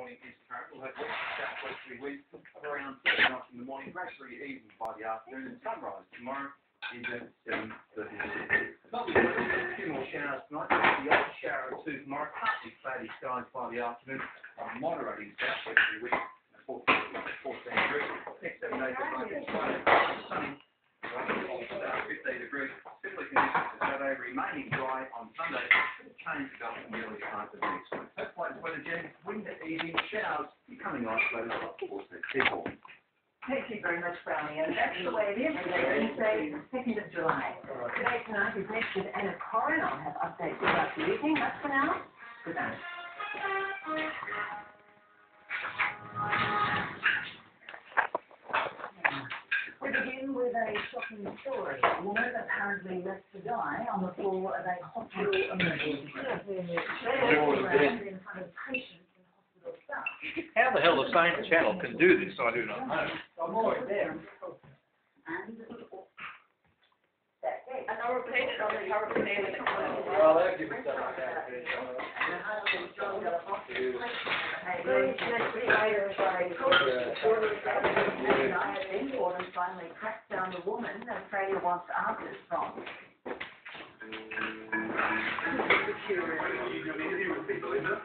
morning is current. We'll have west southwesterly winds of around 7 knots in the morning, gradually easing by the afternoon, and sunrise tomorrow is at 7:36. Lovely weather, a few more showers tonight. The odd shower or two tomorrow, partly cloudy skies by the afternoon, moderating southwesterly winds at 14 degrees. Next 7 days of Monday to Friday, sunny, 15 degrees. Similar conditions to Saturday, remaining dry on Sunday. Change developing the early part of next week. Hopefully, weather, Jen, wind easing, showers becoming isolated towards the people. Thank you very much, Brownie. And that's the way it is today, Wednesday, the 2nd of July. Today, tonight is next with Anna Corrin. I'll have updates about the evening. But for now, good night. We begin with a shocking story. A woman apparently left to die on the floor of a hospital emergency. In front of patients and hospital staff. How the hell the same channel can do this, I do not know. And I'll repeat it on the hurricane. Well, they'll give us something like that. Finally tracked down the woman Australia wants answers from. You'll be with people, isn't it?